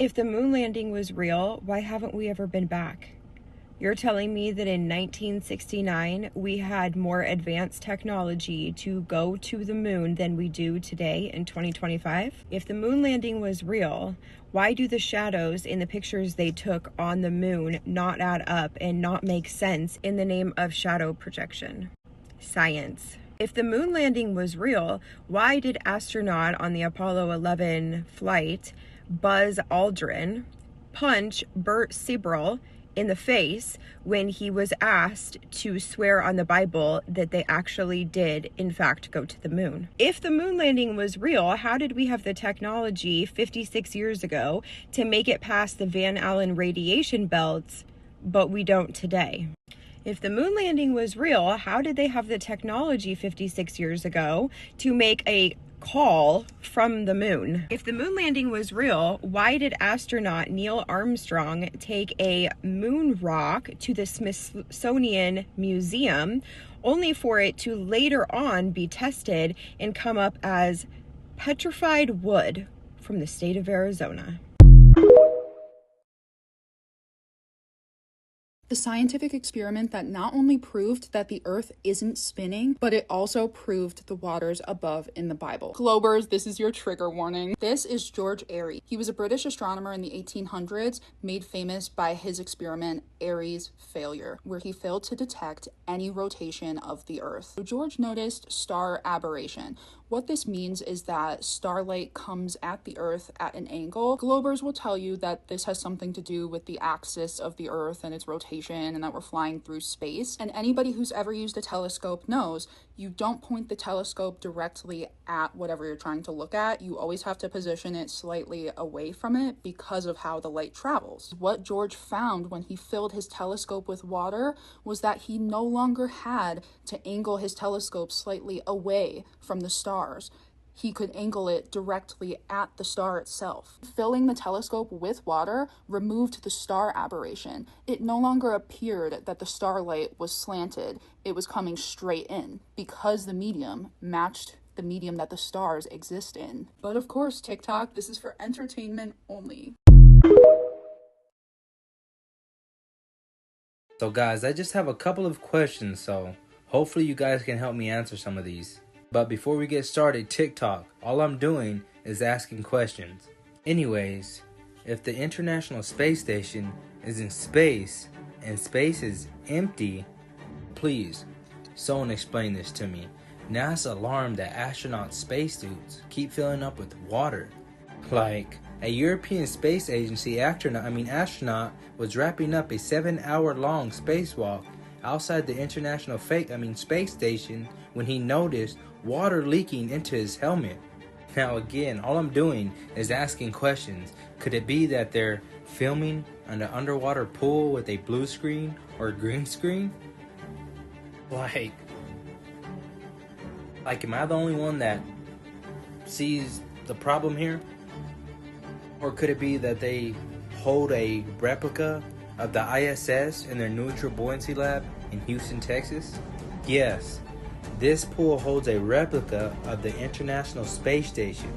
If the moon landing was real, why haven't we ever been back? You're telling me that in 1969, we had more advanced technology to go to the moon than we do today in 2025? If the moon landing was real, why do the shadows in the pictures they took on the moon not add up and not make sense in the name of shadow projection? Science. If the moon landing was real, why did astronaut on the Apollo 11 flight, Buzz Aldrin, punch Bert Sibrel in the face when he was asked to swear on the Bible that they actually did, in fact, go to the moon? If the moon landing was real, how did we have the technology 56 years ago to make it past the Van Allen radiation belts, but we don't today? If the moon landing was real, how did they have the technology 56 years ago to make a call from the moon? If the moon landing was real, why did astronaut Neil Armstrong take a moon rock to the Smithsonian Museum only for it to later on be tested and come up as petrified wood from the state of Arizona? A scientific experiment that not only proved that the earth isn't spinning, but it also proved the waters above in the Bible. Globers, this is your trigger warning. This is George Airy. He was a British astronomer in the 1800s, made famous by his experiment Airy's failure, where he failed to detect any rotation of the earth. So George noticed star aberration. What this means is that starlight comes at the earth at an angle. Globers will tell you that this has something to do with the axis of the earth and its rotation, and that we're flying through space. And anybody who's ever used a telescope knows you don't point the telescope directly at whatever you're trying to look at. You always have to position it slightly away from it because of how the light travels. What George found when he filled his telescope with water was that he no longer had to angle his telescope slightly away from the stars. He could angle it directly at the star itself. Filling the telescope with water removed the star aberration. It no longer appeared that the starlight was slanted. It was coming straight in because the medium matched the medium that the stars exist in. But of course, TikTok, this is for entertainment only. So guys, I just have a couple of questions, so hopefully you guys can help me answer some of these. But before we get started, TikTok, all I'm doing is asking questions. Anyways, if the International Space Station is in space and space is empty, please, someone explain this to me. NASA alarmed that astronaut spacesuits keep filling up with water. Like, a European Space Agency astronaut was wrapping up a 7-hour-long spacewalk outside the International Space Station when he noticed water leaking into his helmet. Now again, all I'm doing is asking questions. Could it be that they're filming an underwater pool with a blue screen or a green screen? Like, am I the only one that sees the problem here? Or could it be that they hold a replica of the ISS in their neutral buoyancy lab in Houston, Texas? Yes, this pool holds a replica of the International Space Station.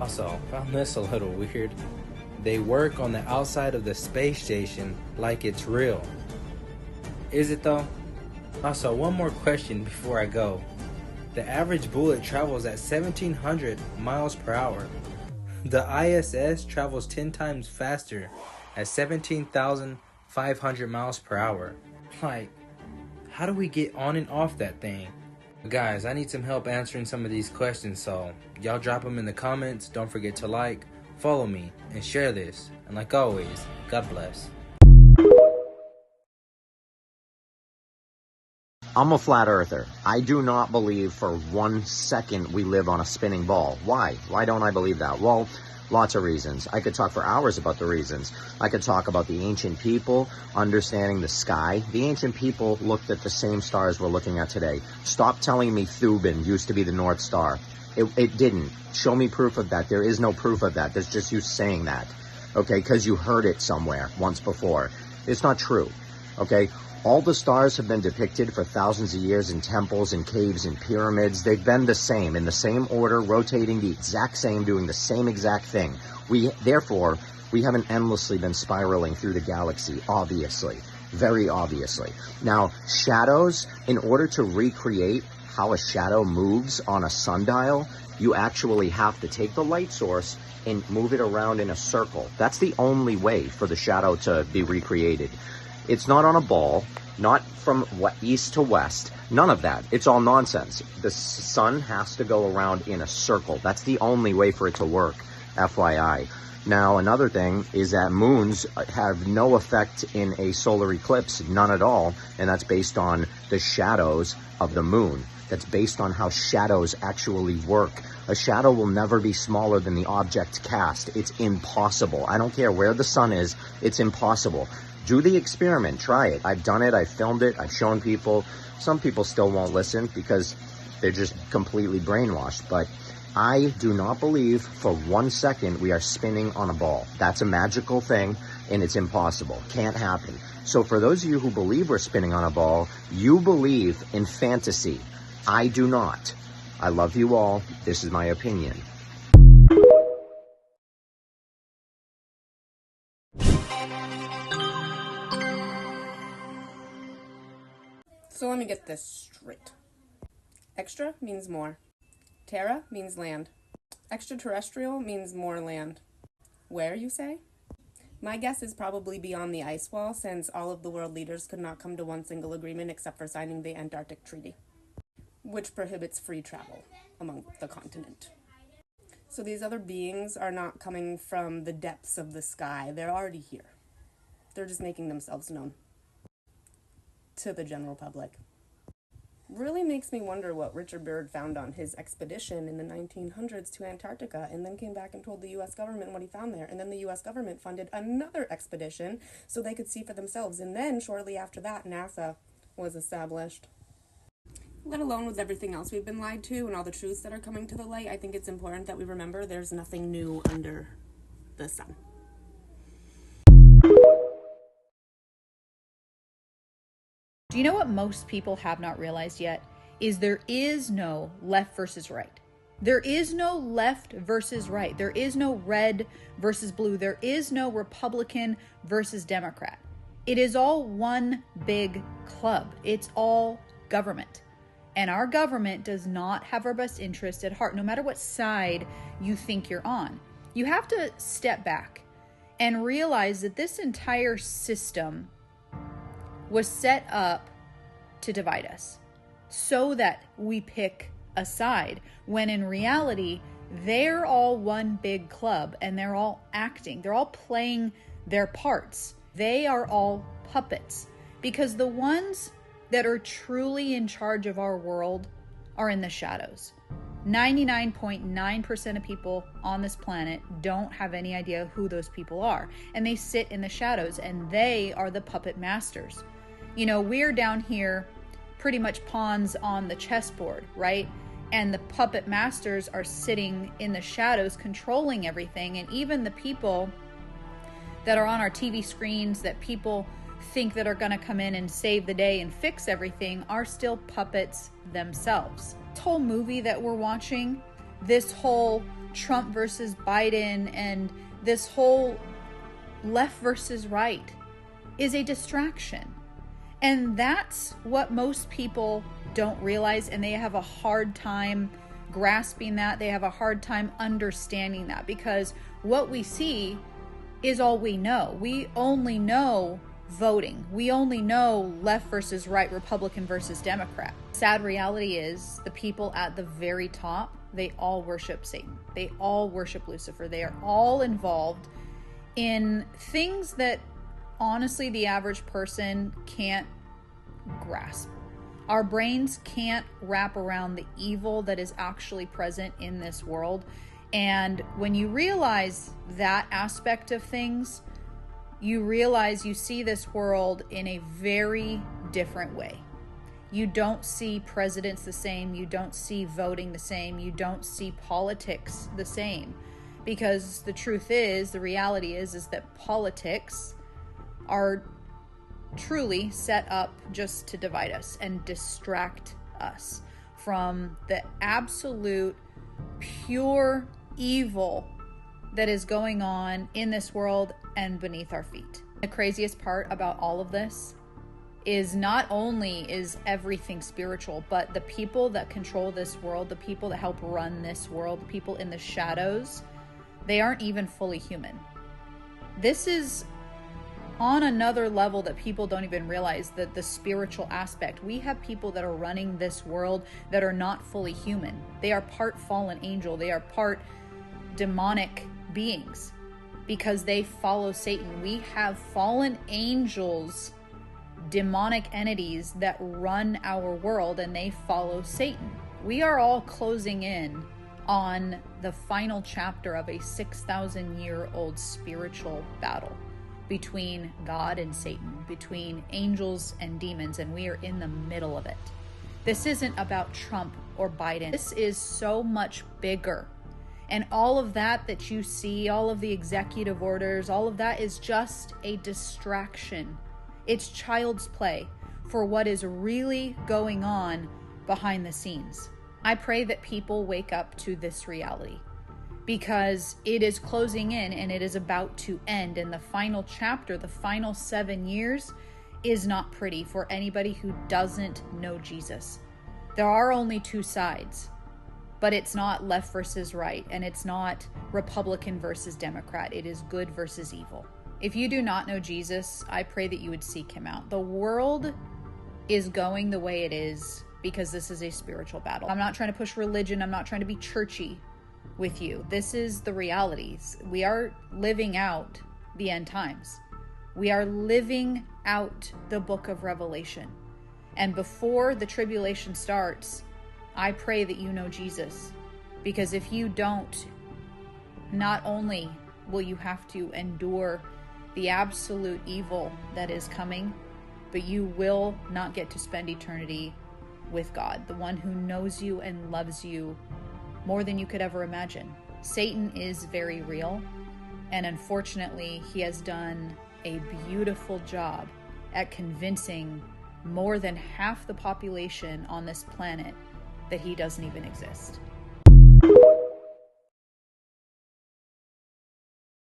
Also, found this a little weird. They work on the outside of the space station like it's real. Is it though? Also, one more question before I go. The average bullet travels at 1,700 miles per hour. The ISS travels 10 times faster at 17,500 miles per hour. Like, how do we get on and off that thing? Guys, I need some help answering some of these questions, so y'all drop them in the comments. Don't forget to like, follow me, and share this. And like always, God bless. I'm a flat earther. I do not believe for 1 second we live on a spinning ball. Why? Why don't I believe that? Well, lots of reasons. I could talk for hours about the reasons. I could talk about the ancient people understanding the sky. The ancient people looked at the same stars we're looking at today. Stop telling me Thuban used to be the North Star. It didn't. Show me proof of that. There is no proof of that. There's just you saying that. Okay, because you heard it somewhere once before. It's not true. Okay? All the stars have been depicted for thousands of years in temples and caves and pyramids. They've been the same, in the same order, rotating the exact same, doing the same exact thing. Therefore, we haven't endlessly been spiraling through the galaxy, obviously. Very obviously. Now, shadows, in order to recreate how a shadow moves on a sundial, you actually have to take the light source and move it around in a circle. That's the only way for the shadow to be recreated. It's not on a ball, not from east to west, none of that. It's all nonsense. The sun has to go around in a circle. That's the only way for it to work, FYI. Now, another thing is that moons have no effect in a solar eclipse, none at all, and that's based on the shadows of the moon. That's based on how shadows actually work. A shadow will never be smaller than the object cast. It's impossible. I don't care where the sun is, it's impossible. Do the experiment, try it. I've done it, I've filmed it, I've shown people. Some people still won't listen because they're just completely brainwashed, but I do not believe for 1 second we are spinning on a ball. That's a magical thing, and it's impossible. Can't happen. So for those of you who believe we're spinning on a ball, you believe in fantasy. I do not. I love you all. This is my opinion. So let me get this straight. Extra means more. Terra means land. Extraterrestrial means more land. Where, you say? My guess is probably beyond the ice wall, since all of the world leaders could not come to one single agreement except for signing the Antarctic Treaty, which prohibits free travel among the continent. So these other beings are not coming from the depths of the sky. They're already here. They're just making themselves known to the general public. Really makes me wonder what Richard Byrd found on his expedition in the 1900s to Antarctica, and then came back and told the U.S. government what he found there. And then the U.S. government funded another expedition so they could see for themselves. And then shortly after that, NASA was established. Let alone with everything else we've been lied to and all the truths that are coming to the light, I think it's important that we remember there's nothing new under the sun. Do you know what most people have not realized yet? Is there is no left versus right. There is no left versus right. There is no red versus blue. There is no Republican versus Democrat. It is all one big club. It's all government. And our government does not have our best interest at heart, no matter what side you think you're on. You have to step back and realize that this entire system was set up to divide us so that we pick a side, when in reality, they're all one big club and they're all acting. They're all playing their parts. They are all puppets, because the ones that are truly in charge of our world are in the shadows. 99.9% of people on this planet don't have any idea who those people are, and they sit in the shadows, and they are the puppet masters. You know, we're down here pretty much pawns on the chessboard, right? And the puppet masters are sitting in the shadows controlling everything. And even the people that are on our TV screens that people think that are going to come in and save the day and fix everything are still puppets themselves. This whole movie that we're watching, this whole Trump versus Biden and this whole left versus right is a distraction. And that's what most people don't realize, and they have a hard time grasping that. They have a hard time understanding that, because what we see is all we know. We only know voting. We only know left versus right, Republican versus Democrat. Sad reality is the people at the very top, they all worship Satan. They all worship Lucifer. They are all involved in things that honestly the average person can't grasp. Our brains can't wrap around the evil that is actually present in this world. And when you realize that aspect of things, you realize you see this world in a very different way. You don't see presidents the same. You don't see voting the same. You don't see politics the same. Because the truth is, the reality is that politics are truly set up just to divide us and distract us from the absolute pure evil that is going on in this world and beneath our feet. The craziest part about all of this is not only is everything spiritual, but the people that control this world, the people that help run this world, the people in the shadows, they aren't even fully human. This is on another level that people don't even realize, that the spiritual aspect. We have people that are running this world that are not fully human. They are part fallen angel. They are part demonic beings because they follow Satan. We have fallen angels, demonic entities that run our world, and they follow Satan. We are all closing in on the final chapter of a 6,000-year-old spiritual battle between God and Satan, between angels and demons, and we are in the middle of it. This isn't about Trump or Biden. This is so much bigger. And all of that you see, all of the executive orders, all of that is just a distraction. It's child's play for what is really going on behind the scenes. I pray that people wake up to this reality, because it is closing in and it is about to end. And the final chapter, the final 7 years, is not pretty for anybody who doesn't know Jesus. There are only two sides, but it's not left versus right, and it's not Republican versus Democrat. It is good versus evil. If you do not know Jesus, I pray that you would seek him out. The world is going the way it is because this is a spiritual battle. I'm not trying to push religion. I'm not trying to be churchy with you. This is the realities. We are living out the end times. We are living out the book of Revelation. And before the tribulation starts, I pray that you know Jesus. Because if you don't, not only will you have to endure the absolute evil that is coming, but you will not get to spend eternity with God, the one who knows you and loves you more than you could ever imagine. Satan is very real, and unfortunately, he has done a beautiful job at convincing more than half the population on this planet that he doesn't even exist.